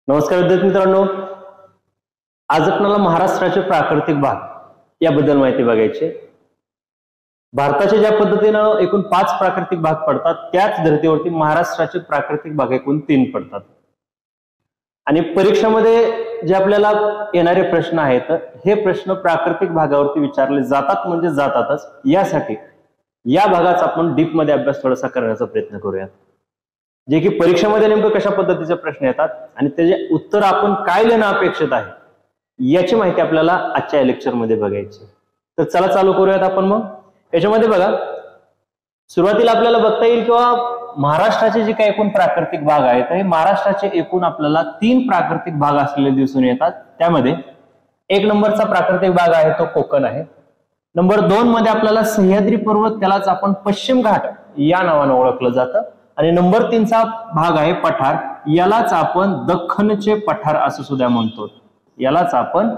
नमस्कार विद्यार्थी मित्रांनो, आज आपल्याला महाराष्ट्राचे प्राकृतिक भाग याबद्दल माहिती बघायची. भारताच्या ज्या पद्धतीनं एकूण 5 प्राकृतिक भाग पडतात त्याच धर्तीवरती महाराष्ट्राचे प्राकृतिक भाग एकूण 3 पडतात. आणि परीक्षेमध्ये जे आपल्याला येणारे प्रश्न आहेत हे प्रश्न प्राकृतिक भागावरती विचारले जातात म्हणजे जातातच. यासाठी या भागाचा आपण डीप मध्ये अभ्यास थोडासा करण्याचा प्रयत्न करूया, जे की परीक्षेमध्ये नेमकं कशा पद्धतीचे प्रश्न येतात आणि त्याचे उत्तर आपण काय लिहिणं अपेक्षित आहे याची माहिती आपल्याला आजच्या लेक्चर मध्ये बघायची. तर चला चालू करूयात आपण. मग याच्यामध्ये बघा, सुरुवातीला आपल्याला बघता येईल किंवा महाराष्ट्राचे जे काही एकूण प्राकृतिक भाग आहेत हे महाराष्ट्राचे एकूण आपल्याला 3 प्राकृतिक भाग असलेले दिसून येतात. त्यामध्ये 1 नंबरचा प्राकृतिक भाग आहे तो कोकण आहे. नंबर 2 मध्ये आपल्याला सह्याद्री पर्वत, त्यालाच आपण पश्चिम घाट या नावानं ओळखलं जातं. आणि नंबर 3चा भाग आहे पठार, यालाच आपण दख्खनचे पठार असं सुद्धा म्हणतो. यालाच आपण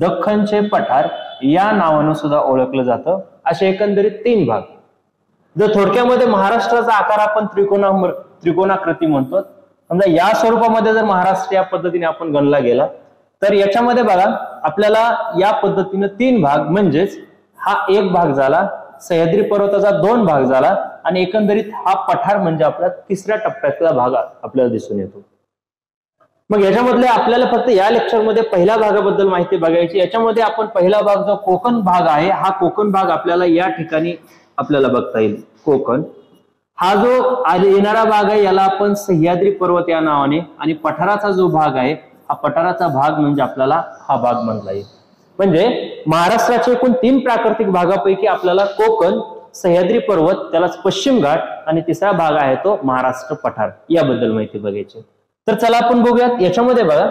दख्खनचे पठार या नावानं सुद्धा ओळखलं जातं. असे एकंदरीत 3 भाग. जर थोडक्यामध्ये महाराष्ट्राचा आकार आपण त्रिकोणाकृती म्हणतो. समजा या स्वरूपामध्ये जर महाराष्ट्र या पद्धतीने आपण गणला गेला तर याच्यामध्ये बघा आपल्याला या पद्धतीनं 3 भाग, म्हणजेच हा 1 भाग झाला, सह्याद्री पर्वताचा 2 भाग झाला आणि एकंदरीत हा पठार म्हणजे आपला 3ऱ्या टप्प्यातला भाग आपल्याला दिसून येतो. मग याच्यामधले आपल्याला फक्त या लेक्चरमध्ये पहिल्या भागाबद्दल माहिती बघायची. याच्यामध्ये आपण पहिला भाग जो कोकण भाग आहे, हा कोकण भाग आपल्याला या ठिकाणी आपल्याला बघता येईल. कोकण हा जो येणारा भाग आहे याला आपण सह्याद्री पर्वत या नावाने, आणि पठाराचा जो भाग आहे हा पठाराचा भाग म्हणजे आपल्याला हा भाग म्हणता येईल. म्हणजे महाराष्ट्राचे एकूण 3 प्राकृतिक भागापैकी आपल्याला कोकण, सह्याद्री पर्वत, त्यालाच पश्चिम घाट आणि 3रा भाग आहे तो महाराष्ट्र पठार याबद्दल माहिती बघायची. तर चला आपण बघूयात. याच्यामध्ये बघा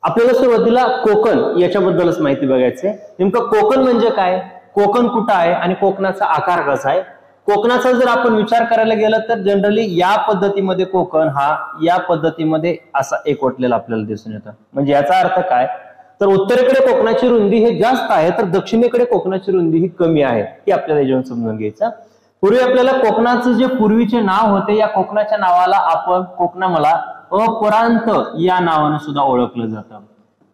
आपल्याला सुरुवातीला कोकण याच्याबद्दलच माहिती बघायची. नेमकं कोकण म्हणजे काय, कोकण कुठं आहे आणि कोकणाचा आकार कसा आहे. कोकणाचा जर आपण विचार करायला गेला तर जनरली या पद्धतीमध्ये कोकण हा या पद्धतीमध्ये असा एकवटलेला आपल्याला दिसून येतं. म्हणजे याचा अर्थ काय, तर उत्तरेकडे कोकणाची रुंदी हे जास्त आहे तर दक्षिणेकडे कोकणाची रुंदी ही कमी आहे, हे आपल्याला याच्यावरून समजून घ्यायचं. पूर्वी आपल्याला कोकणाचं जे पूर्वीचे नाव होते, या कोकणाच्या नावाला आपण कोकणाला अपरांत या नावानं सुद्धा ओळखलं जातं.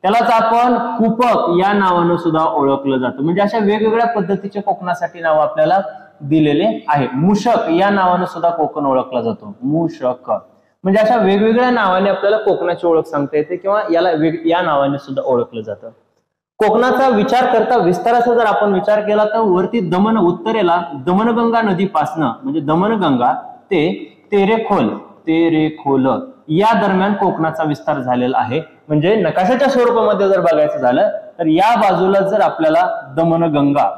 त्यालाच आपण कुपक या नावानं सुद्धा ओळखलं जातं. म्हणजे अशा वेगवेगळ्या पद्धतीचे कोकणासाठी नाव आपल्याला दिलेले आहे. मूषक या नावानं सुद्धा कोकण ओळखला जातो. मूषक म्हणजे अशा वेगवेगळ्या नावाने आपल्याला कोकणाची ओळख सांगता येते किंवा याला या नावाने सुद्धा ओळखलं जातं. कोकणाचा विचार करता विस्ताराचा जर आपण विचार केला तर वरती दमन, उत्तरेला दमनगंगा नदीपासनं म्हणजे दमनगंगा ते तेरेखोल या दरम्यान कोकणाचा विस्तार झालेला आहे. म्हणजे नकाशाच्या स्वरूपामध्ये जर बघायचं झालं तर या बाजूला जर आपल्याला दमनगंगा,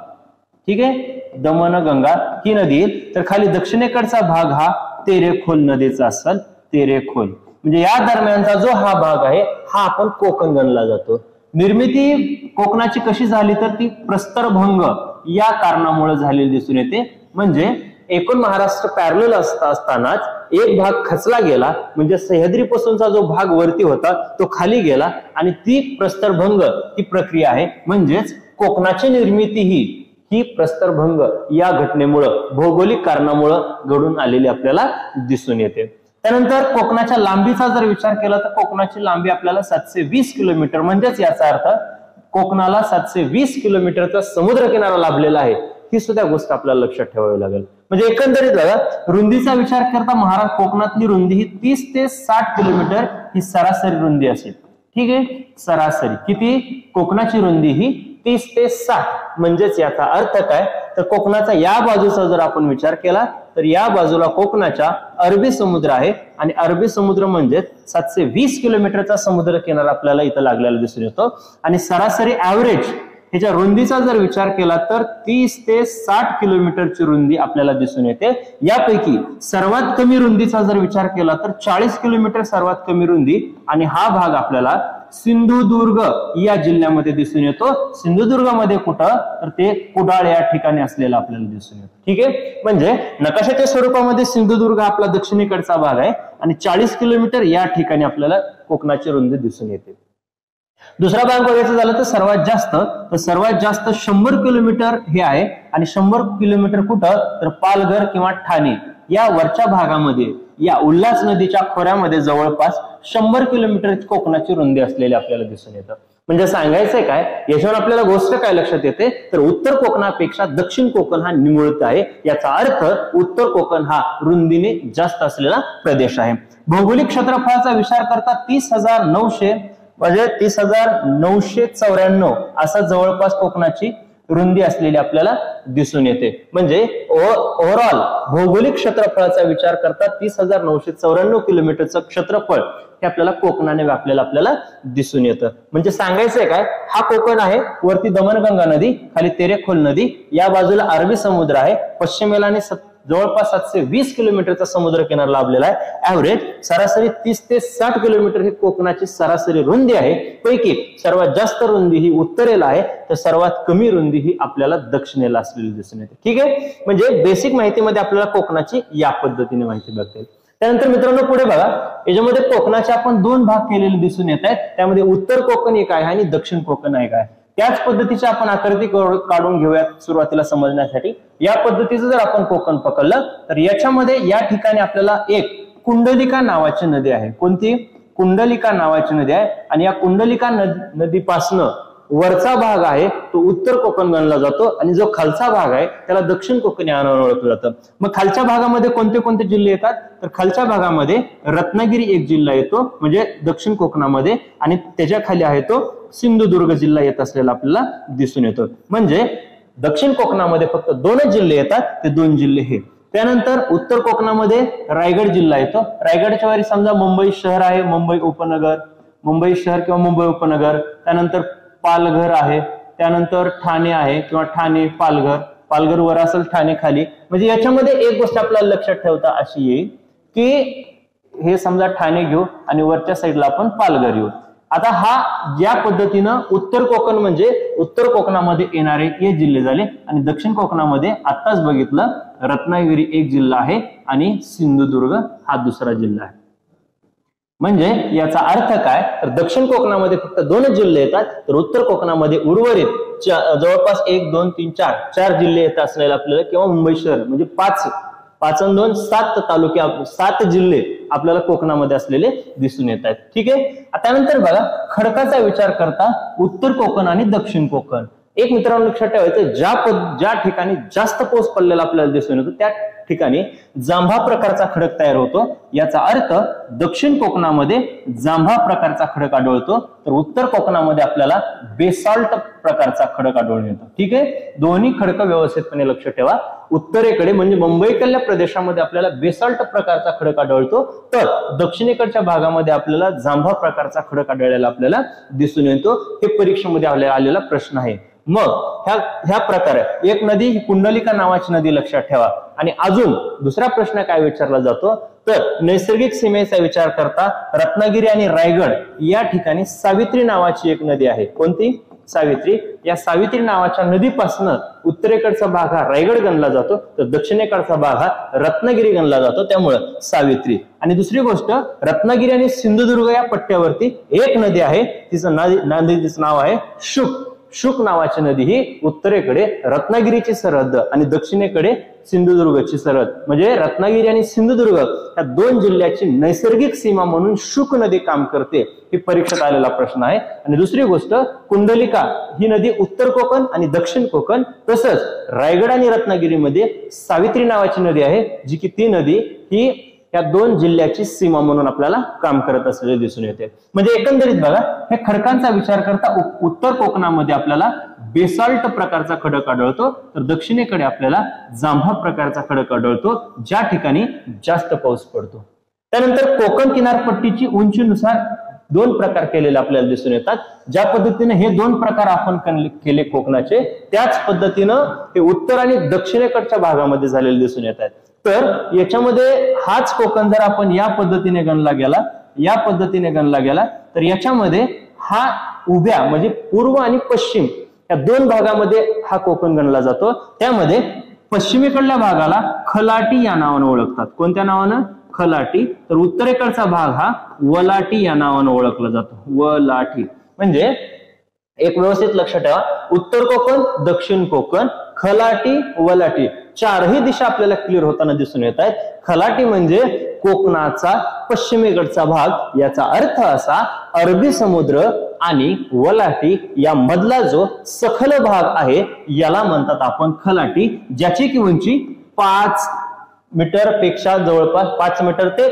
ठीक आहे, दमनगंगा ही नदी येईल तर खाली दक्षिणेकडचा भाग हा तेरेखोल नदीचा असेल. तेरेखोल म्हणजे या दरम्यानचा जो हा भाग आहे हा आपण कोकण गणला जातो. निर्मिती कोकणाची कशी झाली तर ती प्रस्तरभंग या कारणामुळे झालेली दिसून येते. म्हणजे एकूण महाराष्ट्र पॅरलल असतानाच एक भाग खचला गेला, म्हणजे सह्याद्रीपासूनचा जो भाग वरती होता तो खाली गेला आणि ती प्रस्तरभंग ही प्रक्रिया आहे. म्हणजेच कोकणाची निर्मिती ही प्रस्तरभंग या घटनेमुळं, भौगोलिक कारणामुळं घडून आलेली आपल्याला दिसून येते. त्यानंतर कोकणाच्या लांबीचा जर विचार केला तर कोकणाची लांबी आपल्याला 720 किलोमीटर, म्हणजेच याचा अर्थ कोकणाला 720 किलोमीटरचा समुद्र किनारा लाभलेला आहे. ही सुद्धा गोष्ट आपल्याला लक्षात ठेवावी लागेल. म्हणजे एकंदरीत बघा, रुंदीचा विचार करता महाराष्ट्र कोकणातली रुंदी ही 30 ते 60 किलोमीटर ही सरासरी रुंदी असेल. ठीक आहे, सरासरी किती, कोकणाची रुंदी ही 30 ते 60. म्हणजेच याचा अर्थ काय, तर कोकणाचा या बाजूचा जर आपण विचार केला तर या बाजूला कोकणाच्या अरबी समुद्र आहे आणि अरबी समुद्र म्हणजे 720 किलोमीटरचा समुद्र किनारा आपल्याला इथं लागलेला दिसून येतो. आणि सरासरी ऍव्हरेज ह्याच्या रुंदीचा जर विचार केला तर 30 ते 60 किलोमीटरची रुंदी आपल्याला दिसून येते. यापैकी सर्वात कमी रुंदीचा जर विचार केला तर 40 किलोमीटर सर्वात कमी रुंदी, आणि हा भाग आपल्याला सिंधुदुर्ग या जिल्ह्यामध्ये दिसून येतो. सिंधुदुर्गामध्ये कुठं, तर ते कुडाळ या ठिकाणी असलेला आपल्याला दिसून येतो. ठीक आहे, म्हणजे नकाशाच्या स्वरूपामध्ये सिंधुदुर्ग आपला दक्षिणेकडचा भाग आहे आणि 40 किलोमीटर या ठिकाणी आपल्याला कोकणाची रुंदी दिसून येते. दुसरा भाग बघायचा झाला तर सर्वात जास्त 100 किलोमीटर हे आहे. आणि 100 किलोमीटर कुठं, तर पालघर किंवा ठाणे या वरच्या भागामध्ये या उल्हास नदीच्या खोऱ्यामध्ये जवळपास 100 किलोमीटर कोकणाची रुंदी असलेली आपल्याला दिसून येतं. म्हणजे सांगायचंय काय, याच्यावर आपल्याला गोष्ट काय लक्षात येते, तर उत्तर कोकणापेक्षा दक्षिण कोकण हा निमुळत आहे. याचा अर्थ उत्तर कोकण हा रुंदीने जास्त असलेला प्रदेश आहे. भौगोलिक क्षेत्रफळाचा विचार करता 30,900 म्हणजे 30,994 असा जवळपास कोकणाची रुंदी असलेली आपल्याला दिसून येते. म्हणजे ओव्हरऑल भौगोलिक क्षेत्रफळाचा विचार करता 30,994 किलोमीटरचं क्षेत्रफळ हे आपल्याला कोकणाने व्यापलेलं आपल्याला दिसून येतं. म्हणजे सांगायचंय काय, हा कोकण आहे, वरती दमणगंगा नदी, खाली तेरेखोल नदी, या बाजूला अरबी समुद्र आहे, पश्चिमेला आणि जवळपास 720 किलोमीटरचा समुद्र किनारा लाभलेला आहे. ऍव्हरेज सरासरी 30 ते 60 किलोमीटर ही कोकणाची सरासरी रुंदी आहे. पैकी सर्वात जास्त रुंदी ही उत्तरेला आहे, तर सर्वात कमी रुंदी ही आपल्याला दक्षिणेला असलेली दिसून येते. ठीक आहे, म्हणजे बेसिक माहितीमध्ये आपल्याला कोकणाची या पद्धतीने माहिती बघता येईल. त्यानंतर मित्रांनो पुढे बघा, याच्यामध्ये कोकणाचे आपण 2 भाग केलेले दिसून येत आहेत. त्यामध्ये उत्तर कोकण एक आहे आणि दक्षिण कोकण एक आहे. त्याच पद्धतीची आपण आकृती काढून घेऊयात सुरुवातीला समजण्यासाठी. या पद्धतीचं जर आपण कोकण पकडलं तर याच्यामध्ये या ठिकाणी आपल्याला एक कुंडलिका नावाची नदी आहे. कोणती? कुंडलिका नावाची नदी आहे. आणि या कुंडलिका नदीपासनं वरचा भाग आहे तो उत्तर कोकण गणला जातो आणि जो खालचा भाग आहे त्याला दक्षिण कोकण या नावाने ओळखलं जातं. मग खालच्या भागामध्ये कोणते कोणते जिल्हे येतात, तर खालच्या भागामध्ये रत्नागिरी एक जिल्हा येतो म्हणजे दक्षिण कोकणामध्ये, आणि त्याच्या खाली आहे तो सिंधुदुर्ग जिल्हा येत असलेला आपल्याला दिसून येतो. म्हणजे दक्षिण कोकणामध्ये फक्त 2 जिल्हे येतात, ते 2 जिल्हे हे. त्यानंतर उत्तर कोकणामध्ये रायगड जिल्हा येतो. रायगडच्या वारी समजा मुंबई शहर आहे, मुंबई उपनगर, मुंबई शहर किंवा मुंबई उपनगर. त्यानंतर पालघर आहे, त्यानंतर ठाणे आहे किंवा ठाणे पालघर, पालघर वर असेल ठाणे खाली. म्हणजे याच्यामध्ये एक गोष्ट आपल्याला लक्षात ठेवता अशी येईल की हे समजा ठाणे घेऊ आणि वरच्या साईडला आपण पालघर घेऊ. आता हा ज्या पद्धतीनं उत्तर कोकण म्हणजे उत्तर कोकणामध्ये येणारे हे जिल्हे झाले, आणि दक्षिण कोकणामध्ये आताच बघितलं रत्नागिरी एक जिल्हा आहे आणि सिंधुदुर्ग हा दुसरा जिल्हा आहे. म्हणजे याचा अर्थ काय, तर दक्षिण कोकणामध्ये फक्त 2 जिल्हे येतात, तर उत्तर कोकणामध्ये उर्वरित जवळपास 1, 2, 3, 4 जिल्हे येत असलेले आपल्याला, किंवा मुंबई शहर म्हणजे 5 आणि 2 7 तालुके, 7 जिल्हे आपल्याला कोकणामध्ये असलेले दिसून येत आहेत. ठीक आहे, त्यानंतर बघा खडकाचा विचार करता उत्तर कोकण आणि दक्षिण कोकण. एक मित्रांनो लक्षात ठेवायचं, ज्या ठिकाणी जास्त पाऊस पडलेला आपल्याला दिसून येतो त्या ठिकाणी जांभा प्रकारचा खडक तयार होतो. याचा अर्थ दक्षिण कोकणामध्ये जांभा प्रकारचा खडक आढळतो, तर उत्तर कोकणामध्ये आपल्याला बेसॉल्ट प्रकारचा खडक आढळून येतो. ठीक आहे, दोन्ही खडक व्यवस्थितपणे लक्षात ठेवा. उत्तरेकडे म्हणजे मुंबईकडल्या प्रदेशामध्ये आपल्याला बेसॉल्ट प्रकारचा खडक आढळतो, तर दक्षिणेकडच्या भागामध्ये आपल्याला जांभा प्रकारचा खडक आढळलेला आपल्याला दिसून येतो. हे परीक्षेमध्ये आलेला प्रश्न आहे. मग ह्या प्रकारे एक नदी ही कुंडलिका नावाची नदी लक्षात ठेवा. आणि अजून दुसरा प्रश्न काय विचारला जातो, तर नैसर्गिक सीमेचा विचार करता रत्नागिरी आणि रायगड या ठिकाणी सावित्री नावाची एक नदी आहे. कोणती? सावित्री. या सावित्री नावाच्या नदीपासून उत्तरेकडचा भाग हा रायगड गणला जातो, तर दक्षिणेकडचा भाग हा रत्नागिरी गणला जातो, त्यामुळं सावित्री. आणि दुसरी गोष्ट, रत्नागिरी आणि सिंधुदुर्ग या पट्ट्यावरती एक नदी आहे, तिचं नदीचं नाव आहे शुक. शुक नावाची नदी ही उत्तरेकडे रत्नागिरीची सरहद्द आणि दक्षिणेकडे सिंधुदुर्गची सरहद्द, म्हणजे रत्नागिरी आणि सिंधुदुर्ग या 2 जिल्ह्याची नैसर्गिक सीमा म्हणून शुक नदी काम करते. ही परीक्षेत आलेला प्रश्न आहे. आणि दुसरी गोष्ट, कुंडलिका ही नदी उत्तर कोकण आणि दक्षिण कोकण, तसंच रायगड आणि रत्नागिरीमध्ये सावित्री नावाची नदी आहे, जी की ती नदी ही या 2 जिल्ह्याची सीमा म्हणून आपल्याला काम करत असलेले दिसून येते. म्हणजे एकंदरीत बघा, हे खडकांचा विचार करता उत्तर कोकणामध्ये आपल्याला बेसॉल्ट प्रकारचा खडक आढळतो, तर दक्षिणेकडे आपल्याला जांभा प्रकारचा खडक आढळतो, ज्या ठिकाणी जास्त पाऊस पडतो. त्यानंतर कोकण किनारपट्टीची उंचीनुसार 2 प्रकार केलेले आपल्याला दिसून येतात. ज्या पद्धतीने हे 2 प्रकार आपण केले कोकणाचे, त्याच पद्धतीनं हे उत्तर आणि दक्षिणेकडच्या भागामध्ये झालेले दिसून येतात. तर याच्यामध्ये हाच कोकण जर आपण या पद्धतीने गणला गेला तर याच्यामध्ये हा उभ्या म्हणजे पूर्व आणि पश्चिम या 2 भागामध्ये हा कोकण गणला जातो. त्यामध्ये पश्चिमेकडल्या भागाला खलाटी या नावाने ओळखतात. कोणत्या नावानं? खलाटी. तर उत्तरेकडचा भाग हा वलाटी या नावाने ओळखला जातो. वलाटी. म्हणजे एक व्यवस्थित लक्षात ठेवा, उत्तर कोकण, दक्षिण कोकण, खलाटी वलाटी चारही दिशा आपल्याला क्लिअर होताना दिसून येत आहेत. खलाटी म्हणजे कोकणाचा पश्चिमेकडचा भाग, याचा अर्थ असा अरबी समुद्र, आणि वलाटी या मधला जो सखल भाग आहे याला म्हणतात आपण खलाटी, ज्याची की उंची 5 मीटर पेक्षा जवळपास 5 मीटर ते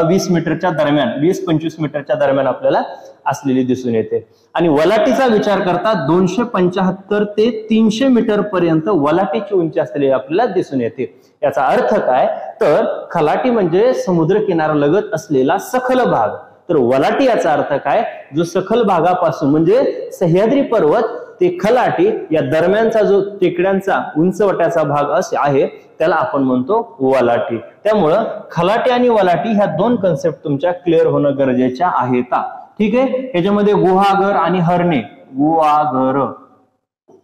20 मीटरच्या दरम्यान, 20-25 मीटरच्या दरम्यान आपल्याला असलेली दिसून येते. आणि वलाटीचा विचार करता 275 ते 300 मीटर पर्यंत वलाटीची उंची असलेली आपल्याला दिसून येते. याचा अर्थ काय, तर खलाटी म्हणजे समुद्र किनाऱ्यालगत असलेला सखल भाग, तर वलाटी याचा अर्थ काय, जो सखल भागापासून म्हणजे सह्याद्री पर्वत ते खलाटी या दरम्यानचा जो टेकड्यांचा उंचवट्याचा भाग आहे त्याला आपण म्हणतो वलाटी. त्यामुळं खलाटी आणि वलाटी ह्या दोन कन्सेप्ट तुमच्या क्लिअर होणं गरजेच्या आहेत. ठीक आहे. ह्याच्यामध्ये गुहागर आणि हरणे,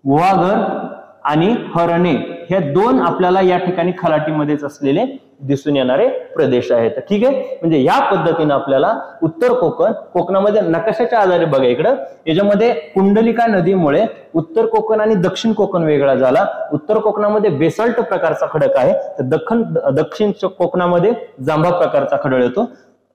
गुहागर आणि हरणे हे दोन आपल्याला या ठिकाणी खलाटीमध्येच असलेले दिसून येणारे प्रदेश आहेत. ठीक आहे. म्हणजे या पद्धतीने आपल्याला उत्तर कोकणामध्ये नकाशाच्या आधारे बघा, इकडं याच्यामध्ये कुंडलिका नदीमुळे उत्तर कोकण आणि दक्षिण कोकण वेगळा झाला. उत्तर कोकणामध्ये बेसल्ट प्रकारचा खडक आहे, तर दक्षिण कोकणामध्ये जांभा प्रकारचा खडक येतो.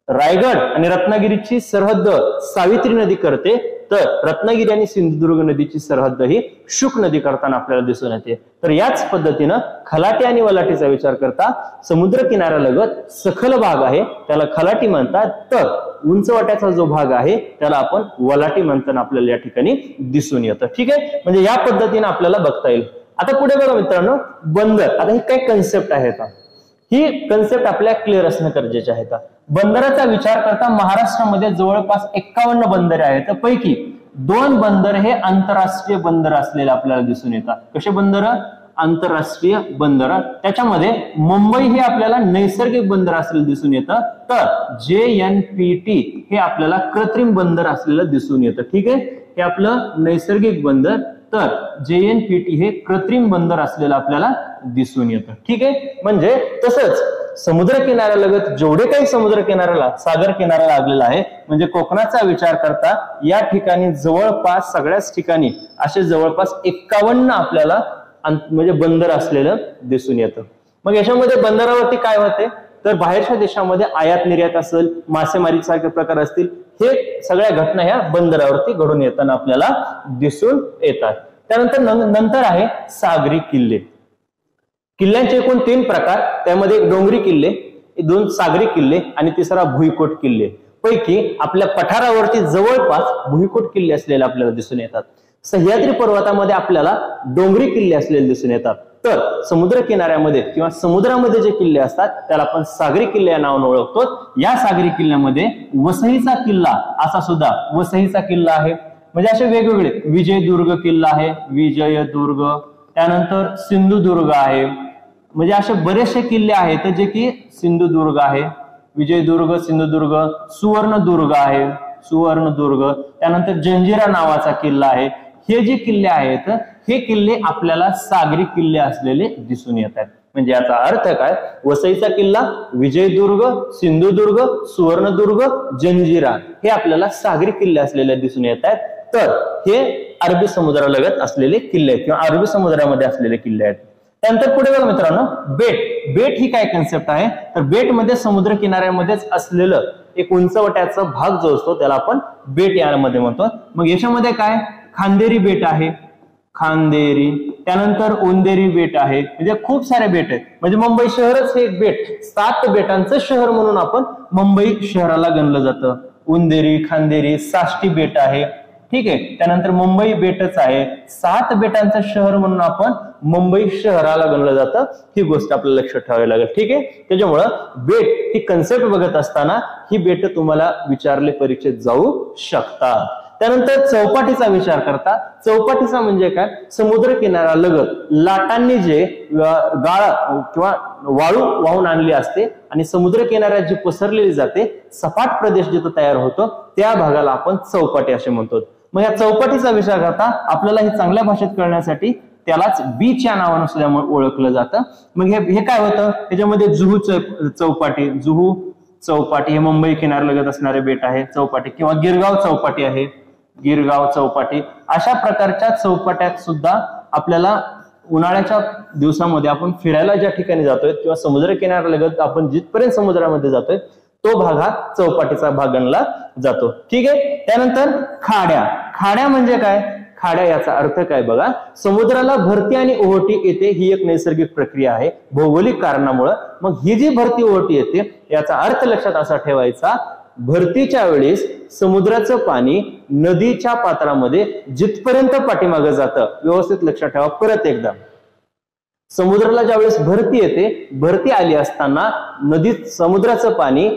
रायगड आणि रत्नागिरीची सरहद्द सावित्री नदी करते, तर रत्नागिरी आणि सिंधुदुर्ग नदीची सरहद्द ही शुक नदी करताना आपल्याला दिसून येते. तर याच पद्धतीनं खलाटी आणि वलाटीचा विचार करता समुद्र किनाऱ्यालगत सखल भाग आहे त्याला खलाटी म्हणतात, तर उंचवट्याचा जो भाग आहे त्याला आपण वलाटी म्हणताना आपल्याला या ठिकाणी दिसून येतं. ठीक आहे. म्हणजे या पद्धतीने आपल्याला बघता येईल. आता पुढे बघा मित्रांनो, बंदर. आता ही काय कन्सेप्ट आहे, ही कन्सेप्ट आपल्याला क्लिअर असणं गरजेचे आहे. बंदराचा विचार करता महाराष्ट्रामध्ये जवळपास 51 बंदरे आहेत, पैकी 2 बंदर हे आंतरराष्ट्रीय बंदर असलेले आपल्याला दिसून येतात. कसे बंदर? आंतरराष्ट्रीय बंदर. त्याच्यामध्ये मुंबई हे आपल्याला नैसर्गिक बंदर असलेलं दिसून येतं, तर JNPT हे आपल्याला कृत्रिम बंदर असलेलं दिसून येतं. ठीक आहे. हे आपलं नैसर्गिक बंदर, तर JNPT हे कृत्रिम बंदर असलेलं आपल्याला दिसून येतं. ठीक आहे. म्हणजे तसंच समुद्र किनाऱ्यालगत जेवढे काही समुद्र किनाऱ्याला सागर किनारा लागलेला आहे, म्हणजे कोकणाचा विचार करता या ठिकाणी जवळपास सगळ्याच ठिकाणी असे जवळपास 51 आपल्याला म्हणजे बंदर असलेलं दिसून येतं. मग याच्यामध्ये बंदरावरती काय होते, तर बाहेरच्या देशामध्ये आयात निर्यात असेल, मासेमारी सारखे प्रकार असतील, हे सगळ्या घटना ह्या बंदरावरती घडून येताना आपल्याला दिसून येतात. त्यानंतर नंतर आहे सागरी किल्ले. किल्ल्यांचे एकूण 3 प्रकार, त्यामध्ये डोंगरी किल्ले, 2 सागरी किल्ले आणि तिसरा भुईकोट किल्ले. पैकी आपल्या पठारावरती जवळपास भुईकोट किल्ले असलेले आपल्याला दिसून येतात. सह्याद्री पर्वतामध्ये आपल्याला डोंगरी किल्ले असलेले दिसून येतात, तर समुद्र किनाऱ्यामध्ये किंवा समुद्रामध्ये जे किल्ले असतात त्याला आपण सागरी किल्ले या नावाने ओळखतो. या सागरी किल्ल्यामध्ये वसईचा किल्ला असा सुद्धा वसईचा किल्ला आहे. म्हणजे असे वेगवेगळे विजयदुर्ग किल्ला आहे, विजयदुर्ग, त्यानंतर सिंधुदुर्ग आहे. म्हणजे असे बरेचसे किल्ले आहेत जे की सिंधुदुर्ग आहे, विजयदुर्ग, सिंधुदुर्ग, सुवर्णदुर्ग आहे, सुवर्णदुर्ग, त्यानंतर जंजिरा नावाचा किल्ला आहे. हे जे किल्ले आहेत हे किल्ले आपल्याला सागरी किल्ले असलेले दिसून येतात. म्हणजे याचा अर्थ काय, वसईचा किल्ला, विजयदुर्ग, सिंधुदुर्ग, सुवर्णदुर्ग, जंजिरा हे आपल्याला सागरी किल्ले असलेले दिसून येत आहेत. तर हे अरबी समुद्रालगत असलेले किल्ले आहेत किंवा अरबी समुद्रामध्ये असलेले किल्ले आहेत. त्यानंतर पुढे बघा मित्रांनो, बेट. बेट ही काय कन्सेप्ट आहे, तर बेट मध्ये समुद्र किनाऱ्यामध्येच असलेलं एक उंचवट्याचा भाग जो असतो त्याला आपण बेट यामध्ये म्हणतो. मग याच्यामध्ये काय, खांदेरी बेट आहे, खांदेरी, त्यानंतर उंदेरी बेट आहे. म्हणजे खूप सारे बेट आहेत. म्हणजे मुंबई शहरच हे एक बेट, 7 बेटांचं शहर म्हणून आपण मुंबई शहराला गणलं जातं. उंदेरी, खांदेरी, साष्टी बेट आहे. ठीक आहे. त्यानंतर मुंबई बेटच आहे, 7 बेटांचं शहर म्हणून आपण मुंबई शहराला गणलं जातं. ही गोष्ट आपल्याला लक्षात ठेवावी लागेल. ठीक आहे. त्याच्यामुळं बेट ही कन्सेप्ट बघत असताना ही बेट तुम्हाला विचारले परीक्षेत जाऊ शकतात. त्यानंतर चौपाटीचा विचार करता. चौपाटीचा म्हणजे काय, समुद्र किनाऱ्यालगत लाटांनी जे गाळ किंवा वाळू वाहून आणली असते आणि समुद्र किनाऱ्यात जी पसरलेली जाते, सपाट प्रदेश जिथं तयार होतो त्या भागाला आपण चौपाटी असे म्हणतो. मग या चौपाटीचा विचार करता आपल्याला हे चांगल्या भाषेत कळण्यासाठी त्यालाच बीच या नावानं सुद्धा ओळखलं जातं. मग हे काय होतं, त्याच्यामध्ये जुहू चौपाटी, जुहू चौपाटी हे मुंबई किनाऱ्यालगत असणारे बेट आहे चौपाटी, किंवा गिरगाव चौपाटी आहे, गिरगाव चौपाटी. अशा प्रकारच्या चौपाट्यात सुद्धा आपल्याला उन्हाळ्याच्या दिवसामध्ये आपण फिरायला ज्या ठिकाणी जातोय किंवा समुद्र किनाऱ्यालगत आपण जिथपर्यंत समुद्रामध्ये जातोय तो भाग हा चौपाटीचा भाग गणला जातो. ठीक आहे. त्यानंतर खाड्या. खाड्या म्हणजे काय? खाड्या याचा अर्थ काय बघा, समुद्राला भरती आणि ओहोटी येते ही एक नैसर्गिक प्रक्रिया आहे भौगोलिक कारणामुळे. मग ही जी भरती ओहोटी येते याचा अर्थ लक्षात असा ठेवायचा, भरतीच्या वेळेस समुद्राचं पाणी नदीच्या पात्रामध्ये जिथपर्यंत पाठीमागं जातं, व्यवस्थित लक्षात ठेवा. परत एकदा, समुद्राला ज्यावेळेस भरती येते, भरती आली असताना नदीत समुद्राचं पाणी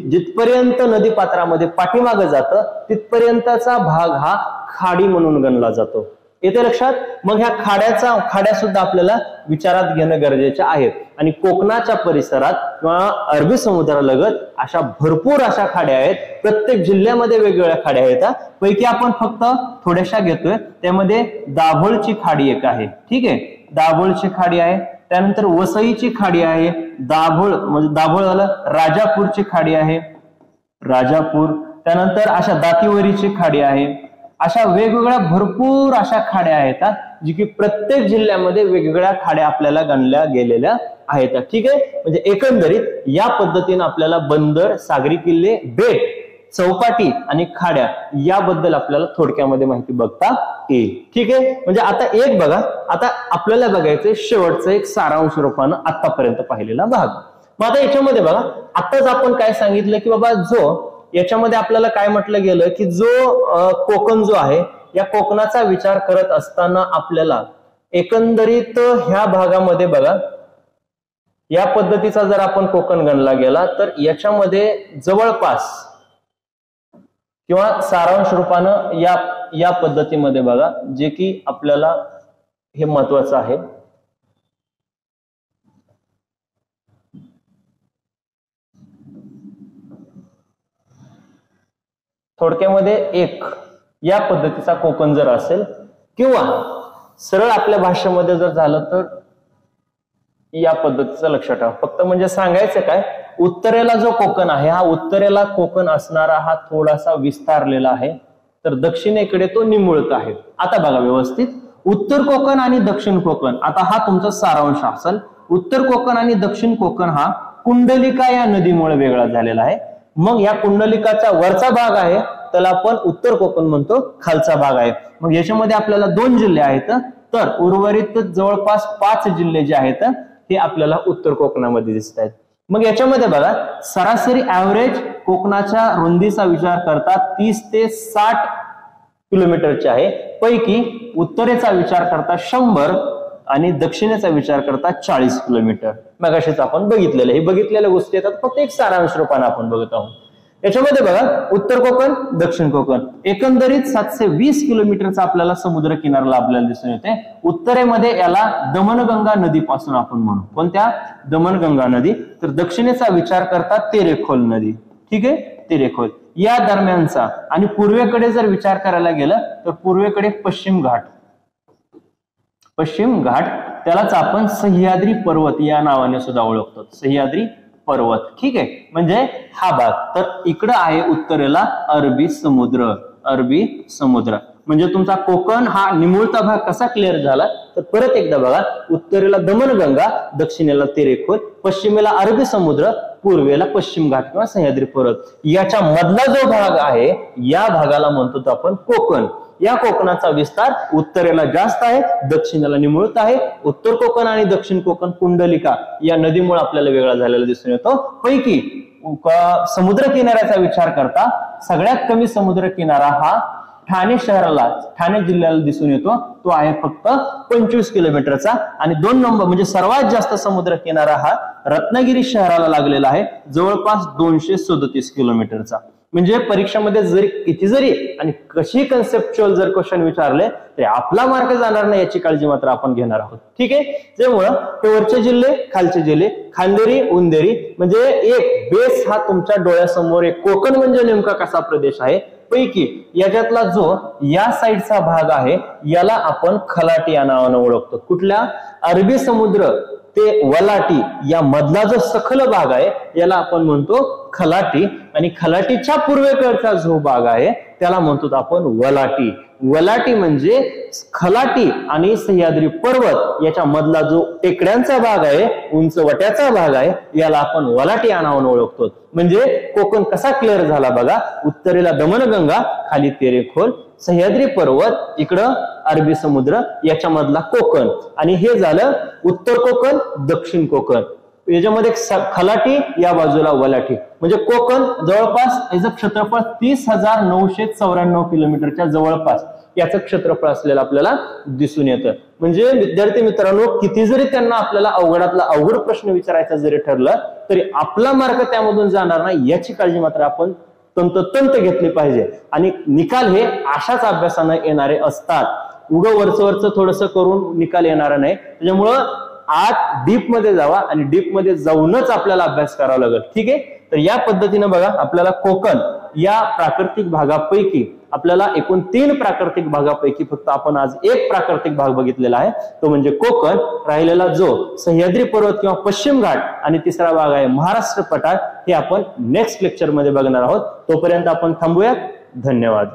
जिथपर्यंत नदी पात्रामध्ये पाठीमागं जातं तिथपर्यंतचा भाग हा खाडी म्हणून गणला जातो. येते लक्षात. मग ह्या खाड्या सुद्धा आपल्याला विचारात घेणं गरजेचे आहेत. आणि कोकणाच्या परिसरात किंवा अरबी समुद्रालगत अशा भरपूर अशा खाड्या आहेत. प्रत्येक जिल्ह्यामध्ये वेगवेगळ्या खाड्या आहेत. पैकी आपण फक्त थोड्याशा घेतोय. त्यामध्ये दाभोळची खाडी एक आहे. ठीक आहे, दाभोळची खाडी आहे. त्यानंतर वसईची खाडी आहे. दाभोळ म्हणजे दाभोळ झालं. राजापूरची खाडी आहे, राजापूर. त्यानंतर अशा दातीवरीची खाडी आहे. अशा वेगवेगळ्या भरपूर अशा खाड्या आहेत जी की प्रत्येक जिल्ह्यामध्ये वेगवेगळ्या खाड्या आपल्याला गणल्या गेलेल्या आहेत. ठीक आहे. म्हणजे एकंदरीत या पद्धतीने आपल्याला बंदर, सागरी किल्ले, बेट, चौपाटी आणि खाड्या याबद्दल आपल्याला थोडक्यामध्ये माहिती बघता येईल. ठीक आहे. म्हणजे आता एक बघा, आता आपल्याला बघायचंय शेवटचं एक सारांश रूपानं आतापर्यंत पाहिलेला भाग. मग आता याच्यामध्ये बघा, आताच आपण काय सांगितलं की बाबा जो याच्यामध्ये आपल्याला काय म्हटलं गेलं की जो कोकण जो आहे या कोकणाचा विचार करत असताना आपल्याला एकंदरीत ह्या भागामध्ये बघा या पद्धतीचा जर आपण कोकण गणला गेला तर याच्यामध्ये जवळपास किंवा सारांश रूपानं या पद्धतीमध्ये बघा, जे की आपल्याला हे महत्वाचं आहे. थोडक्यामध्ये एक या पद्धतीचा कोकण जर असेल किंवा सरळ आपल्या भाषेमध्ये जर झालं तर या पद्धतीचं लक्षात ठेवा. फक्त म्हणजे सांगायचं काय, उत्तरेला जो कोकण आहे हा उत्तरेला कोकण असणारा हा थोडासा विस्तारलेला आहे, तर दक्षिणेकडे तो निमुळत आहे. आता बघा व्यवस्थित, उत्तर कोकण आणि दक्षिण कोकण, आता हा तुमचा सारांश असेल. उत्तर कोकण आणि दक्षिण कोकण हा कुंडलिका या नदीमुळे वेगळा झालेला आहे. मग या कुंडलिकाचा वरचा भाग आहे त्याला आपण उत्तर कोकण म्हणतो, खालचा भाग आहे. मग याच्यामध्ये आपल्याला 2 जिल्हे आहेत, तर उर्वरित जवळपास 5 जिल्हे जे आहेत हे आपल्याला उत्तर कोकणामध्ये दिसत आहेत. मग याच्यामध्ये बघा सरासरी ऍव्हरेज कोकणाच्या रुंदीचा विचार करता 30 ते 60 किलोमीटरचे आहे. पैकी उत्तरेचा विचार करता 100 आणि दक्षिणेचा विचार करता 40 किलोमीटर. मगाशीच आपण बघितलेलं, हे बघितलेल्या गोष्टी येतात, फक्त एक सारांश रूपाने आपण बघत आहोत. याच्यामध्ये बघा उत्तर कोकण, दक्षिण कोकण एकंदरीत 720 किलोमीटरचा आपल्याला समुद्र किनारा आपल्याला दिसून येते. उत्तरेमध्ये याला दमणगंगा नदीपासून आपण म्हणू. कोणत्या? दमणगंगा नदी. तर दक्षिणेचा विचार करता तेरेखोल नदी. ठीक आहे, तेरेखोल या दरम्यानचा. आणि पूर्वेकडे जर विचार करायला गेलं तर पूर्वेकडे पश्चिम घाट, पश्चिम घाट त्यालाच आपण सह्याद्री पर्वत या नावाने सुद्धा ओळखतो, सह्याद्री पर्वत. ठीक आहे, म्हणजे हा भाग. तर इकडं आहे उत्तरेला अरबी समुद्र, अरबी समुद्र. म्हणजे तुमचा कोकण हा निमुळता भाग कसा क्लिअर झाला तर परत एकदा बघा, उत्तरेला दमणगंगा, दक्षिणेला तेरेखोल, पश्चिमेला अरबी समुद्र, पूर्वेला पश्चिम घाट किंवा सह्याद्री पर्वत. याच्या मधला जो भाग आहे या भागाला म्हणतो आपण कोकण. या कोकणाचा विस्तार उत्तरेला जास्त आहे, दक्षिणेला निमुळत आहे. उत्तर कोकण आणि दक्षिण कोकण कुंडलिका या नदीमुळे आपल्याला वेगळा झालेला दिसून येतो. पैकी समुद्र किनाऱ्याचा विचार करता सगळ्यात कमी समुद्र किनारा हा ठाणे शहराला, ठाणे जिल्ह्याला दिसून येतो. तो आहे फक्त 25 किलोमीटरचा. आणि 2 नंबर म्हणजे सर्वात जास्त समुद्र किनारा हा रत्नागिरी शहराला लागलेला आहे, जवळपास 237 किलोमीटरचा. म्हणजे परीक्षेमध्ये जरी किती जरी आणि कशी कन्सेप्च्युअल जर क्वेश्चन विचारले तरी आपला मार्क जाणार नाही याची काळजी मात्र आपण घेणार आहोत. ठीक आहे, त्यामुळं हे वरचे जिल्हे, खालचे जिल्हे, खांदेरी, उंदेरी म्हणजे एक बेस हा तुमच्या डोळ्यासमोर एक कोकण म्हणजे नेमका कसा प्रदेश आहे. पैकी याच्यातला जो या साईडचा भाग आहे याला आपण खलाटी या नावाने ओळखतो. कुठल्या? अरबी समुद्र ते वलाटी या मधला जो सखल भाग आहे याला आपण म्हणतो खलाटी. आणि खलाटीच्या पूर्वेकडचा जो भाग आहे त्याला म्हणतो आपण वलाटी. वलाटी म्हणजे खलाटी आणि सह्याद्री पर्वत याच्या मधला जो टेकड्यांचा भाग आहे, उंच वट्याचा भाग आहे, याला आपण वलाटी या नावाने ओळखतो. म्हणजे कोकण कसा क्लिअर झाला बघा. उत्तरेला दमनगंगा, खाली तेरेखोल, सह्याद्री पर्वत, इकडं अरबी समुद्र, याच्या मधला कोकण. आणि हे झालं उत्तर कोकण, दक्षिण कोकण. याच्यामध्ये खलाटी, या बाजूला वलाटी. म्हणजे कोकण जवळपास याचं क्षेत्रफळ 30,994 किलोमीटरच्या जवळपास याचं क्षेत्रफळ असलेलं आपल्याला दिसून येतं. म्हणजे विद्यार्थी मित्रांनो, किती जरी त्यांना आपल्याला अवघडातला अवघड प्रश्न विचारायचा जरी ठरलं तरी आपला मार्ग त्यामधून जाणार नाही याची काळजी मात्र आपण तंतोतंत घेतली पाहिजे. आणि निकाल हे अशाच अभ्यासाने येणारे असतात. उगं वरचं थोडंसं करून निकाल येणार नाही. त्याच्यामुळं आत डीप मध्ये जावा आणि डीप मध्ये जाऊनच आपल्याला अभ्यास करावा लागेल. ठीक आहे. तर या पद्धतीने बघा, आपल्याला कोकण या प्राकृतिक भागापैकी आपल्याला एकूण 3 प्राकृतिक भागापैकी फक्त आपण आज एक प्राकृतिक भाग बघितलेला आहे, तो म्हणजे कोकण. राहिलेला जो सह्याद्री पर्वत किंवा पश्चिम घाट आणि तिसरा भाग आहे महाराष्ट्र पठार, हे आपण नेक्स्ट लेक्चर मध्ये बघणार आहोत. तोपर्यंत आपण थांबूयात. धन्यवाद.